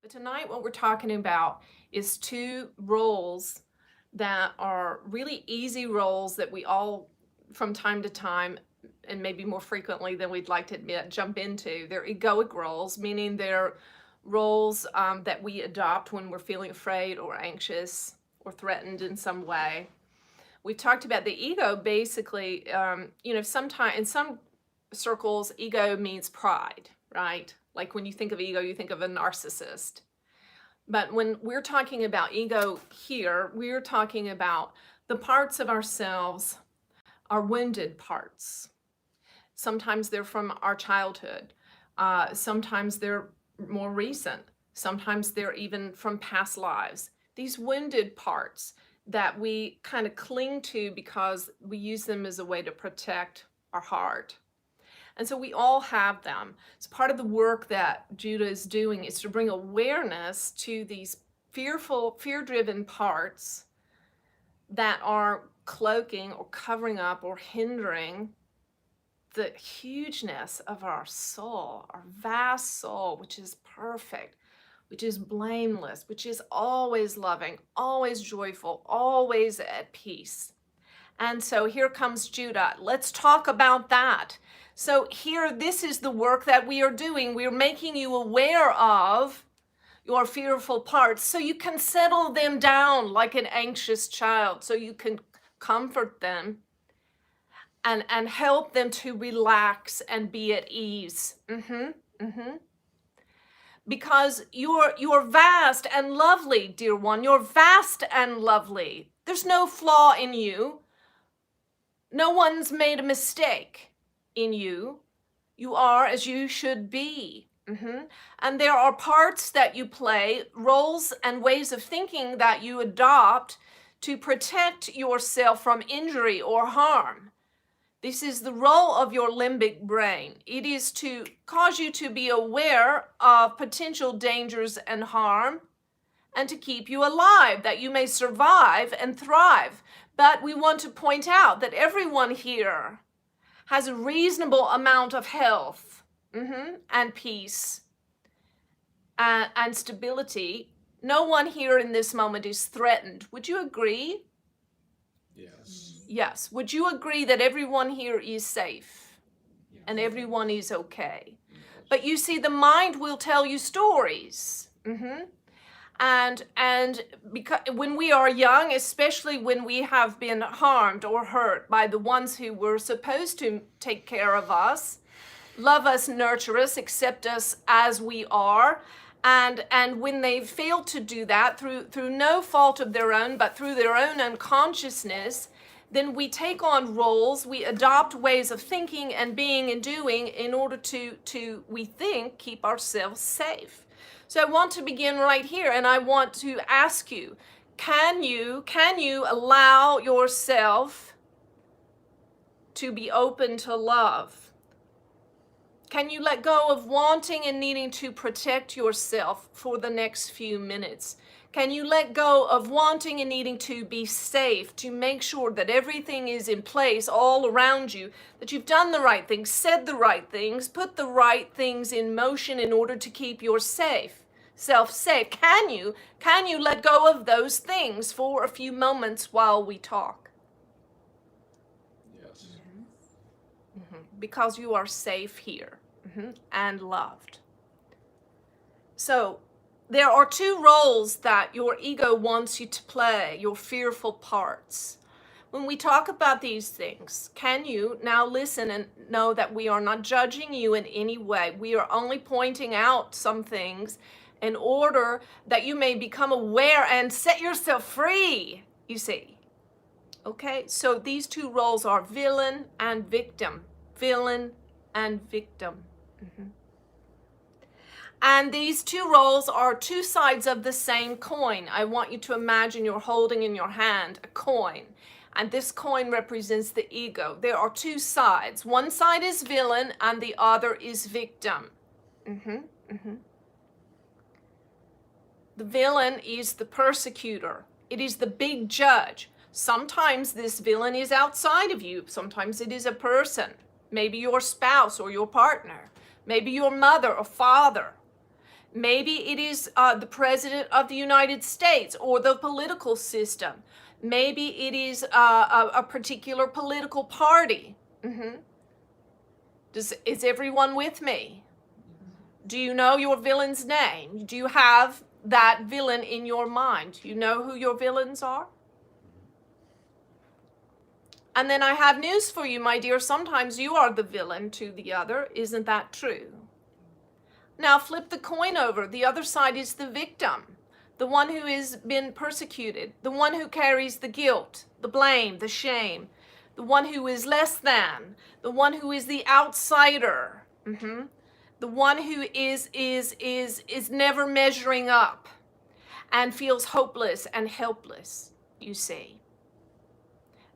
But tonight what we're talking about is two roles that are really easy roles that we all, from time to time, and maybe more frequently than we'd like to admit, jump into. They're egoic roles, meaning they're roles that we adopt when we're feeling afraid or anxious or threatened in some way. We've talked about the ego basically, sometimes in some circles, ego means pride, right? Like when you think of ego, you think of a narcissist. But when we're talking about ego here, we're talking about the parts of ourselves, our wounded parts. Sometimes they're from our childhood. Sometimes they're more recent. Sometimes they're even from past lives. These wounded parts that we kind of cling to because we use them as a way to protect our heart. And so we all have them. So part of the work that Judah is doing is to bring awareness to these fear-driven parts that are cloaking or covering up or hindering the hugeness of our soul, our vast soul, which is perfect, which is blameless, which is always loving, always joyful, always at peace. And so here comes Judah. Let's talk about that. So here, this is the work that we are doing. We're making you aware of your fearful parts so you can settle them down like an anxious child, so you can comfort them and help them to relax and be at ease. Because you're vast and lovely, dear one. You're vast and lovely. There's no flaw in you. No one's made a mistake in you. You are as you should be. And there are parts that you play, roles and ways of thinking that you adopt to protect yourself from injury or harm. This is the role of your limbic brain. It is to cause you to be aware of potential dangers and harm and to keep you alive, that you may survive and thrive. But we want to point out that everyone here has a reasonable amount of health and peace and stability. No one here in this moment is threatened. Would you agree? Yes. Yes. Would you agree that everyone here is safe and everyone is okay? Yes. But you see, the mind will tell you stories. And because when we are young, especially when we have been harmed or hurt by the ones who were supposed to take care of us, love us, nurture us, accept us as we are, and when they fail to do that through no fault of their own, but through their own unconsciousness, then we take on roles, we adopt ways of thinking and being and doing in order to we think, keep ourselves safe. So I want to begin right here, and I want to ask you, can you allow yourself to be open to love? Can you let go of wanting and needing to protect yourself for the next few minutes? Can you let go of wanting and needing to be safe, to make sure that everything is in place all around you, that you've done the right things, said the right things, put the right things in motion in order to keep yourself safe? Can you let go of those things for a few moments while we talk? Yes. Because you are safe here and loved. So there are two roles that your ego wants you to play, your fearful parts. When we talk about these things, can you now listen and know that we are not judging you in any way? We are only pointing out some things in order that you may become aware and set yourself free, you see. Okay, so these two roles are villain and victim. Villain and victim. And these two roles are two sides of the same coin. I want you to imagine you're holding in your hand a coin, and this coin represents the ego. There are two sides. One side is villain and the other is victim. The villain is the persecutor. It is the big judge. Sometimes this villain is outside of you. Sometimes it is a person. Maybe your spouse or your partner. Maybe your mother or father. Maybe it is the President of the United States or the political system. Maybe it is a particular political party. Is everyone with me? Do you know your villain's name? Do you have that villain in your mind? You know who your villains are? And then I have news for you, my dear. Sometimes you are the villain to the other. Isn't that true? Now flip the coin over. The other side is the victim, the one who has been persecuted, the one who carries the guilt, the blame, the shame, the one who is less than, the one who is the outsider, the one who is never measuring up and feels hopeless and helpless, you see.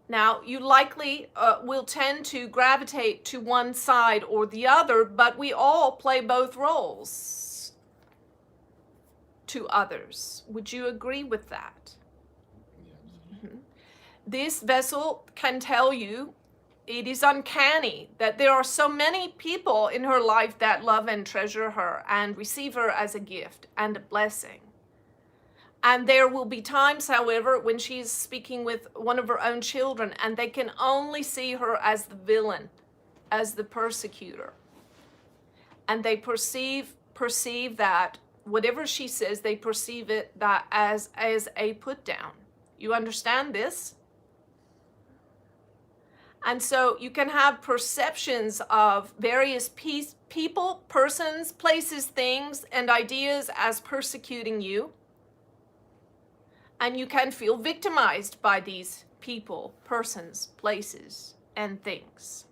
Now, you likely will tend to gravitate to one side or the other, but we all play both roles to others. Would you agree with that? Yes. This vessel can tell you it is uncanny that there are so many people in her life that love and treasure her and receive her as a gift and a blessing. And there will be times, however, when she is speaking with one of her own children and they can only see her as the villain, as the persecutor. And they perceive that whatever she says, they perceive it that as a put down. You understand this? And so you can have perceptions of various people, persons, places, things, and ideas as persecuting you. And you can feel victimized by these people, persons, places, and things.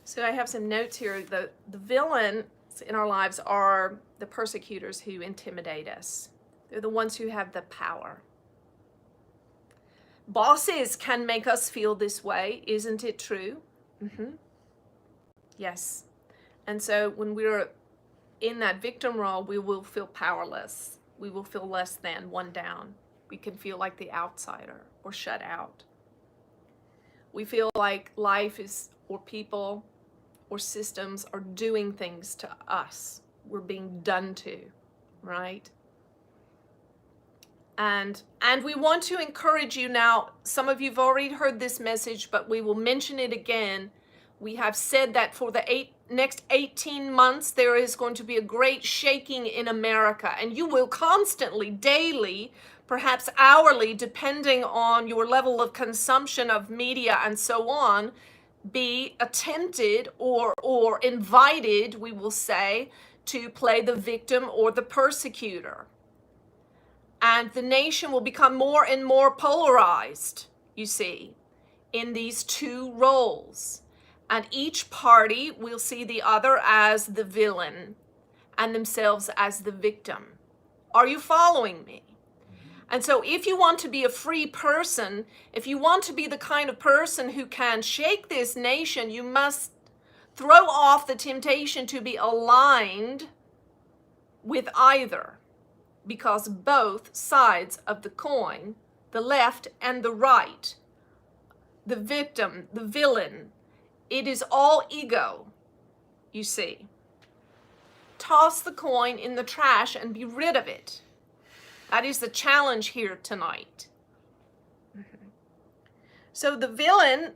So I have some notes here. The villains in our lives are the persecutors who intimidate us. They're the ones who have the power. Bosses can make us feel this way, isn't it true? Yes. And so when we're in that victim role, we will feel powerless. We will feel less than, one down. We can feel like the outsider or shut out. We feel like life is, or people, or systems are doing things to us. We're being done to, right? And we want to encourage you now. Some of you've already heard this message, but we will mention it again. We have said that for the next 18 months, there is going to be a great shaking in America. And you will constantly, daily, perhaps hourly, depending on your level of consumption of media and so on, be attempted or invited, we will say, to play the victim or the persecutor. And the nation will become more and more polarized, you see, in these two roles. And each party will see the other as the villain and themselves as the victim. Are you following me? And so if you want to be a free person, if you want to be the kind of person who can shake this nation, you must throw off the temptation to be aligned with either, because both sides of the coin, the left and the right, the victim, the villain, it is all ego, you see. Toss the coin in the trash and be rid of it. That is the challenge here tonight. So the villain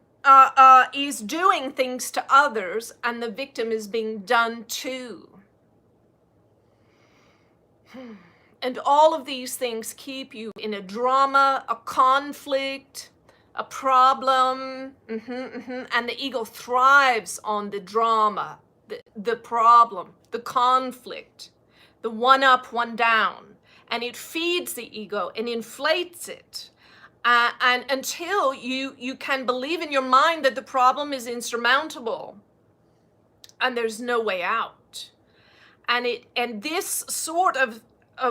is doing things to others, and the victim is being done to. And all of these things keep you in a drama, a conflict, a problem, and the ego thrives on the drama, the problem, the conflict, the one up, one down. And it feeds the ego and inflates it. And until you can believe in your mind that the problem is insurmountable and there's no way out. And this sort of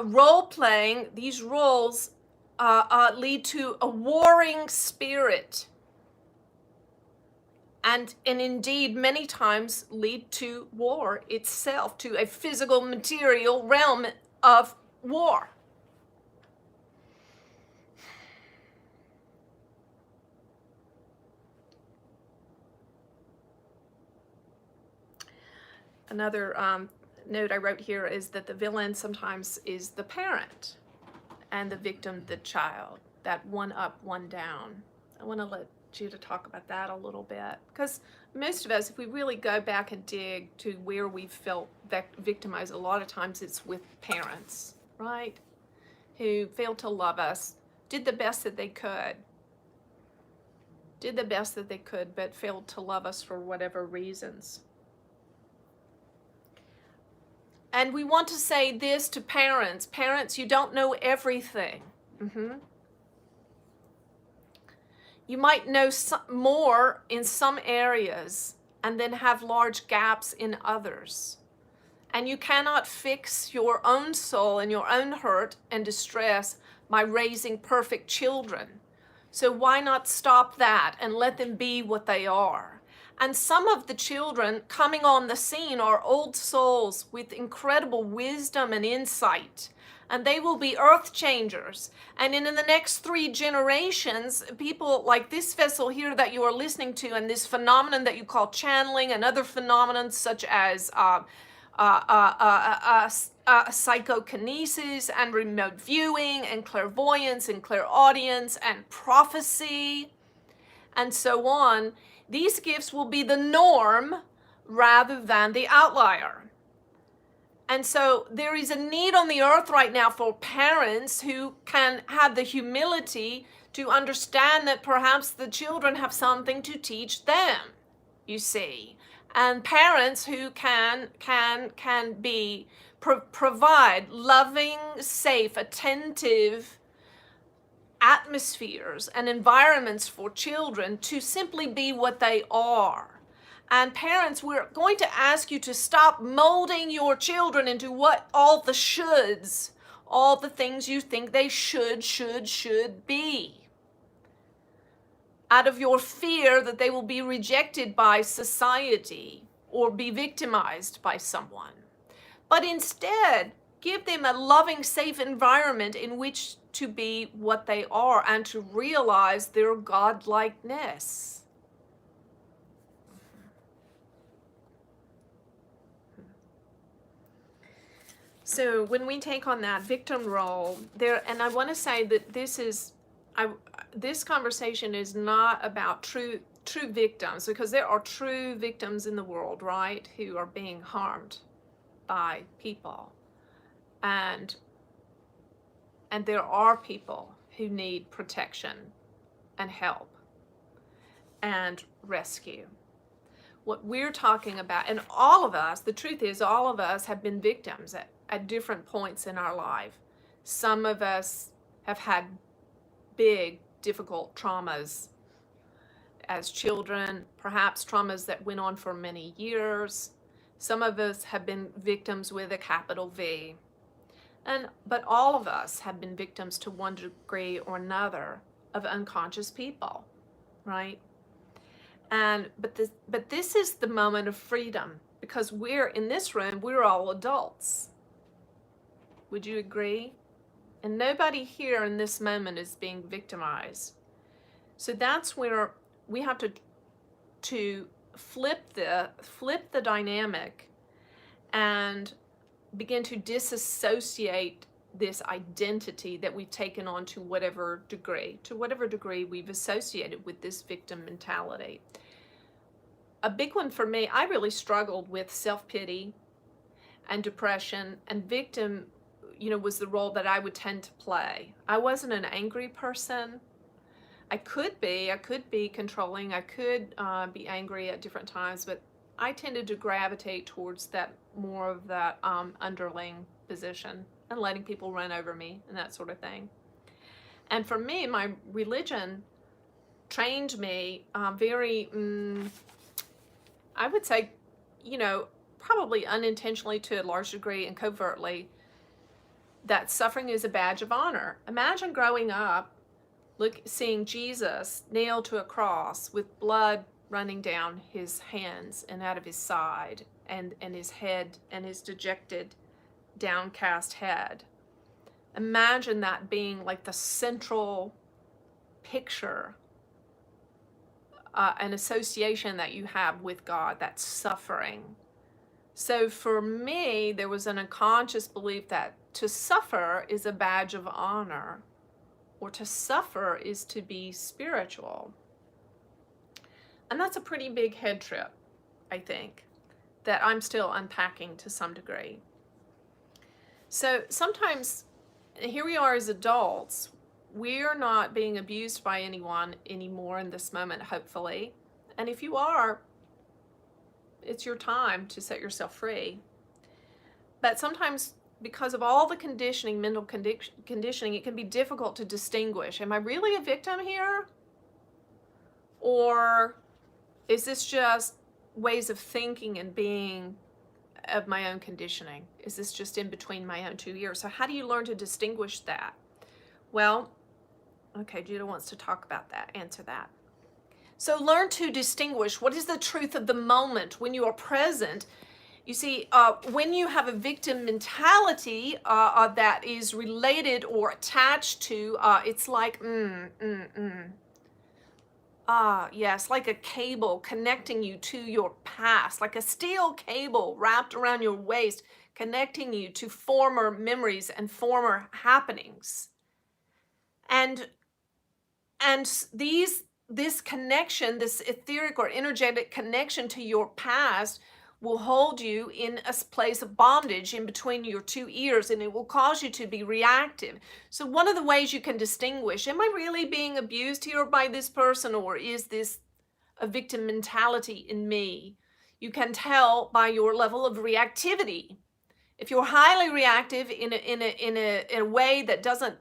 role playing, these roles lead to a warring spirit. And indeed, many times lead to war itself, to a physical, material realm of war. Another note I wrote here is that the villain sometimes is the parent and the victim the child, that one up, one down. I want to let Judah talk about that a little bit, because most of us, if we really go back and dig to where we've felt victimized, a lot of times it's with parents, right? Who failed to love us, did the best that they could, but failed to love us for whatever reasons. And we want to say this to parents. Parents, you don't know everything. You might know more in some areas and then have large gaps in others. And you cannot fix your own soul and your own hurt and distress by raising perfect children. So why not stop that and let them be what they are? And some of the children coming on the scene are old souls with incredible wisdom and insight. And they will be earth changers. And in the next 3 generations, people like this vessel here that you are listening to, and this phenomenon that you call channeling, and other phenomena such as psychokinesis and remote viewing and clairvoyance and clairaudience and prophecy and so on, these gifts will be the norm rather than the outlier. And so there is a need on the earth right now for parents who can have the humility to understand that perhaps the children have something to teach them, you see. And parents who can provide loving, safe, attentive atmospheres and environments for children to simply be what they are. And parents, we're going to ask you to stop molding your children into what all the shoulds, all the things you think they should be, out of your fear that they will be rejected by society or be victimized by someone. But instead, give them a loving, safe environment in which to be what they are and to realize their godlikeness. So when we take on that victim role, and I want to say that this conversation is not about true victims, because there are true victims in the world, right, who are being harmed by people, and there are people who need protection and help and rescue. What we're talking about, and all of us, the truth is all of us have been victims at different points in our life. Some of us have had big, difficult traumas as children, perhaps traumas that went on for many years. Some of us have been victims with a capital V. But all of us have been victims to one degree or another of unconscious people, right? But this is the moment of freedom, because we're in this room, we're all adults. Would you agree? And nobody here in this moment is being victimized. So that's where we have to flip the dynamic and begin to disassociate this identity that we've taken on to whatever degree we've associated with this victim mentality. A big one for me, I really struggled with self-pity and depression, and victim, was the role that I would tend to play. I wasn't an angry person. I could be controlling, I could be angry at different times, but I tended to gravitate towards that more of that underling position and letting people run over me and that sort of thing. And for me, my religion trained me very, I would say, probably unintentionally to a large degree and covertly, that suffering is a badge of honor. Imagine growing up, seeing Jesus nailed to a cross with blood running down his hands and out of his side, and his head, and his dejected, downcast head. Imagine that being like the central picture, an association that you have with God, that suffering So for me, there was an unconscious belief that to suffer is a badge of honor, or to suffer is to be spiritual. And that's a pretty big head trip, I think, that I'm still unpacking to some degree. So sometimes, here we are as adults, we're not being abused by anyone anymore in this moment, hopefully. And if you are, it's your time to set yourself free. But sometimes, because of all the conditioning, mental conditioning, it can be difficult to distinguish. Am I really a victim here? Or is this just ways of thinking and being of my own conditioning? Is this just in between my own two ears? So how do you learn to distinguish that? Well, okay, Judah wants to talk about that, answer that. So learn to distinguish what is the truth of the moment when you are present. You see, when you have a victim mentality that is related or attached to, it's like, yes, like a cable connecting you to your past, like a steel cable wrapped around your waist, connecting you to former memories and former happenings. And this connection, this etheric or energetic connection to your past will hold you in a place of bondage in between your two ears, and it will cause you to be reactive. So one of the ways you can distinguish, am I really being abused here by this person, or is this a victim mentality in me? You can tell by your level of reactivity. If you're highly reactive in a way that doesn't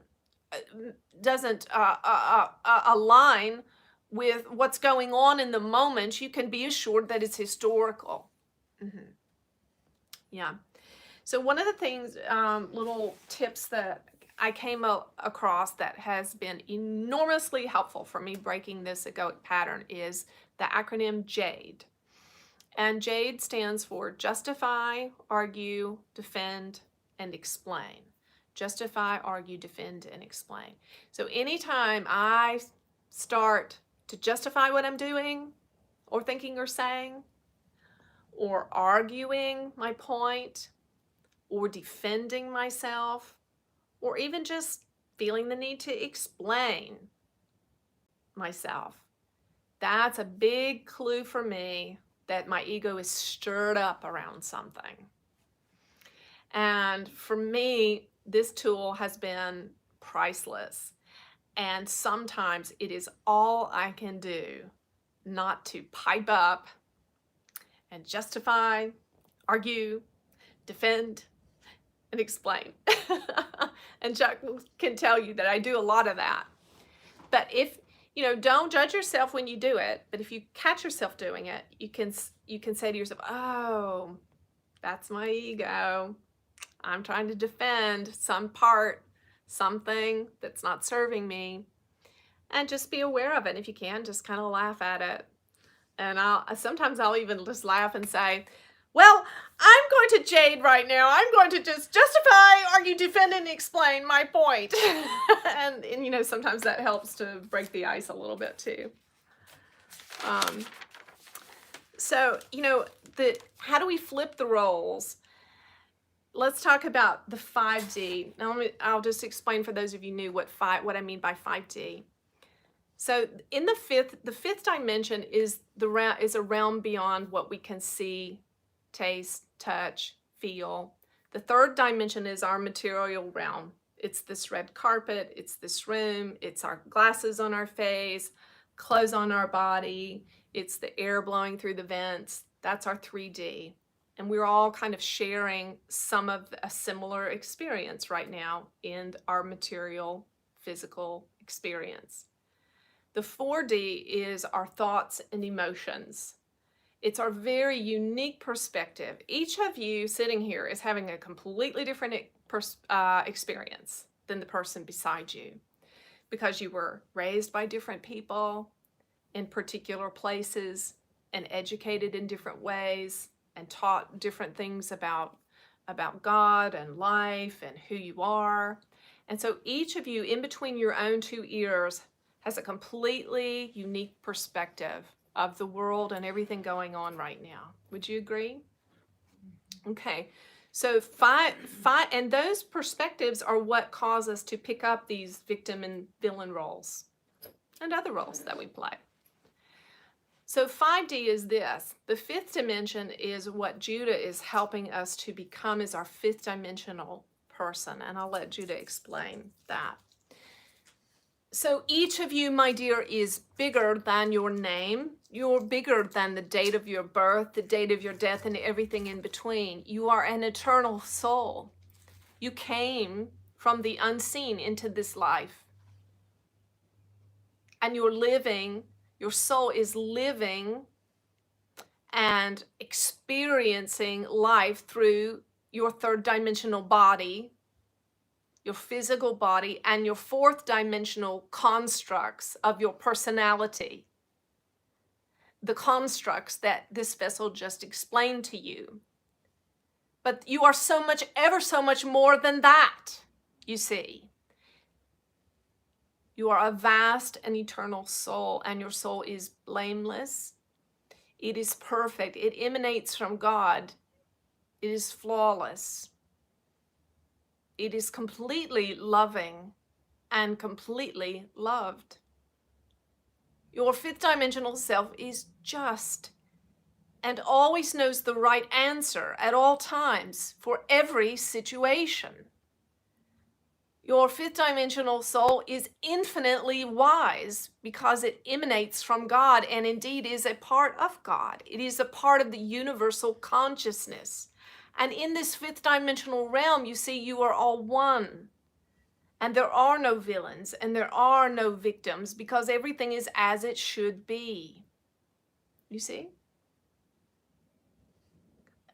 align with what's going on in the moment, you can be assured that it's historical. Yeah. So one of the things, little tips that I came across that has been enormously helpful for me breaking this egoic pattern is the acronym JADE. And JADE stands for justify, argue, defend, and explain. Justify, argue, defend, and explain. So anytime I start to justify what I'm doing or thinking or saying, or arguing my point, or defending myself, or even just feeling the need to explain myself, that's a big clue for me that my ego is stirred up around something. And for me, this tool has been priceless. And sometimes it is all I can do not to pipe up and justify, argue, defend, and explain. And Chuck can tell you that I do a lot of that. But if, don't judge yourself when you do it, but if you catch yourself doing it, you can say to yourself, oh, that's my ego. I'm trying to defend some part, something that's not serving me. And just be aware of it. If you can, just kind of laugh at it. And sometimes I'll even just laugh and say, well, I'm going to Jade right now. I'm going to just justify, argue, defend, and explain my point. and sometimes that helps to break the ice a little bit too. So, how do we flip the roles? Let's talk about the 5D. Now, I'll just explain for those of you new what I mean by 5D. So, in the fifth dimension is a realm beyond what we can see, taste, touch, feel. The third dimension is our material realm. It's this red carpet, it's this room, it's our glasses on our face, clothes on our body, it's the air blowing through the vents. That's our 3D. And we're all kind of sharing some of a similar experience right now in our material, physical experience. The 4D is our thoughts and emotions. It's our very unique perspective. Each of you sitting here is having a completely different experience than the person beside you, because you were raised by different people in particular places and educated in different ways and taught different things about God and life and who you are. And so each of you in between your own two ears has a completely unique perspective of the world and everything going on right now. Would you agree? Okay, so and those perspectives are what cause us to pick up these victim and villain roles and other roles that we play. So 5D is this. The fifth dimension is what Judah is helping us to become as our fifth dimensional person. And I'll let Judah explain that. So each of you, my dear, is bigger than your name. You're bigger than the date of your birth, the date of your death, and everything in between. You are an eternal soul. You came from the unseen into this life. And you're living, your soul is living and experiencing life through your third dimensional body, your physical body, and your fourth dimensional constructs of your personality. The constructs that this vessel just explained to you. But you are so much, ever so much more than that, you see. You are a vast and eternal soul, and your soul is blameless. It is perfect. It emanates from God. It is flawless. It is completely loving and completely loved. Your fifth dimensional self is just and always knows the right answer at all times for every situation. Your fifth dimensional soul is infinitely wise because it emanates from God and indeed is a part of God. It is a part of the universal consciousness. And in this fifth dimensional realm, you see, you are all one. And there are no villains and there are no victims because everything is as it should be. You see?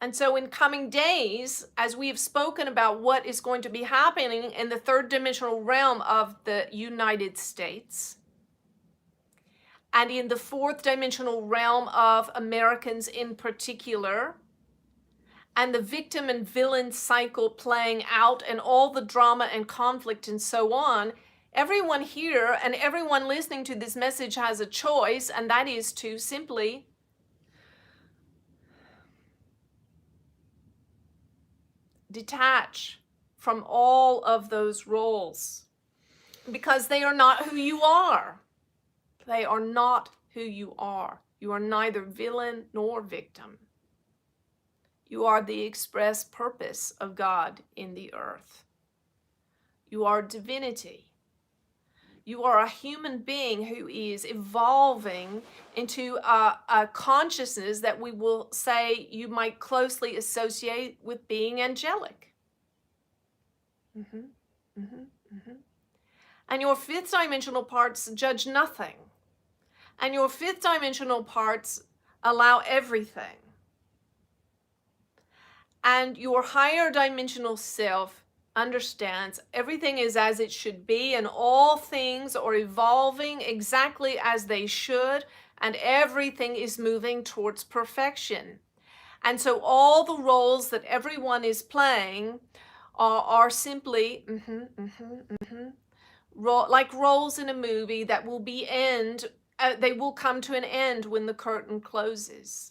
And so in coming days, as we have spoken about what is going to be happening in the third dimensional realm of the United States, and in the fourth dimensional realm of Americans in particular, and the victim and villain cycle playing out and all the drama and conflict and so on, everyone here and everyone listening to this message has a choice, and that is to simply detach from all of those roles because they are not who you are. They are not who you are. You are neither villain nor victim. You are the express purpose of God in the earth. You are divinity. You are a human being who is evolving into a consciousness that we will say you might closely associate with being angelic. And your fifth dimensional parts judge nothing. And your fifth dimensional parts allow everything. And your higher dimensional self understands everything is as it should be and all things are evolving exactly as they should and everything is moving towards perfection. And so all the roles that everyone is playing are simply like roles in a movie that will be they will come to an end when the curtain closes.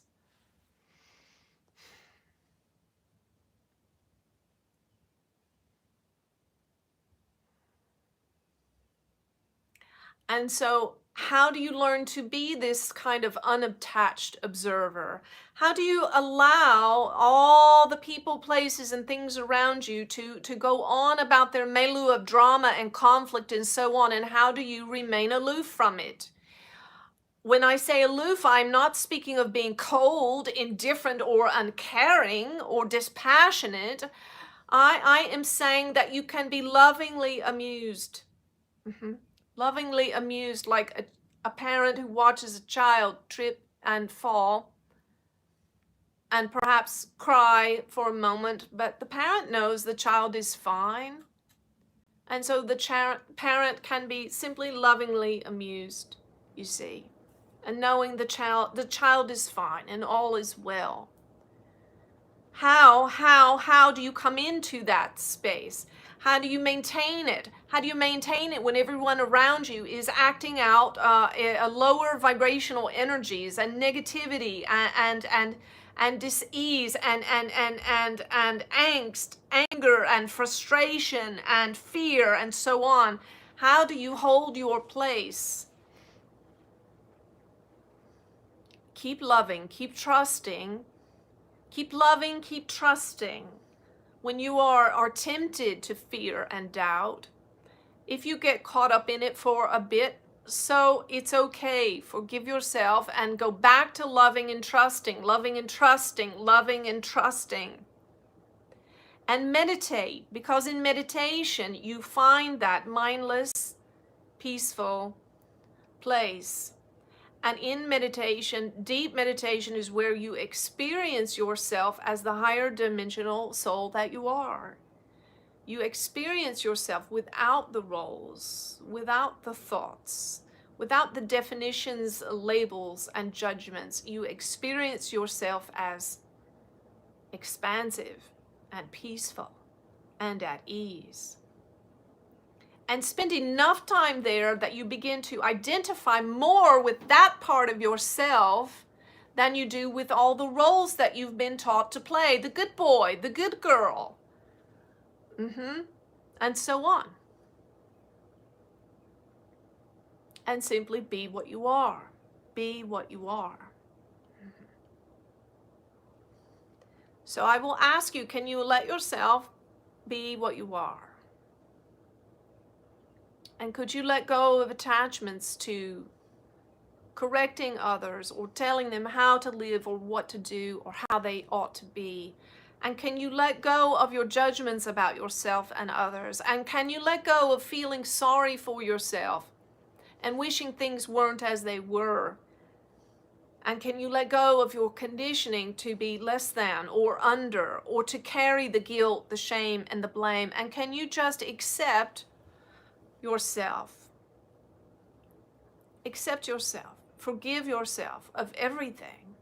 And so how do you learn to be this kind of unattached observer? How do you allow all the people, places, and things around you to go on about their milieu of drama and conflict and so on, and how do you remain aloof from it? When I say aloof, I'm not speaking of being cold, indifferent, or uncaring, or dispassionate. I am saying that you can be lovingly amused. Lovingly amused, like a parent who watches a child trip and fall and perhaps cry for a moment, but the parent knows the child is fine. And so the parent can be simply lovingly amused, you see, and knowing the child is fine and all is well. How do you come into that space? How do you maintain it? How do you maintain it when everyone around you is acting out a lower vibrational energies and negativity and dis-ease and angst, anger and frustration and fear and so on, how do you hold your place? Keep loving, keep trusting, keep loving, keep trusting. When you are tempted to fear and doubt, if you get caught up in it for a bit, so it's okay. Forgive yourself and go back to loving and trusting, loving and trusting, loving and trusting. And meditate, because in meditation you find that mindless, peaceful place. And in meditation, deep meditation is where you experience yourself as the higher dimensional soul that you are. You experience yourself without the roles, without the thoughts, without the definitions, labels, and judgments. You experience yourself as expansive and peaceful and at ease. And spend enough time there that you begin to identify more with that part of yourself than you do with all the roles that you've been taught to play. The good boy, the good girl. And so on. And simply be what you are. Be what you are. So I will ask you, can you let yourself be what you are? And could you let go of attachments to correcting others or telling them how to live or what to do or how they ought to be? And can you let go of your judgments about yourself and others? And can you let go of feeling sorry for yourself and wishing things weren't as they were? And can you let go of your conditioning to be less than or under or to carry the guilt, the shame, and the blame? And can you just accept yourself? Accept yourself. Forgive yourself of everything.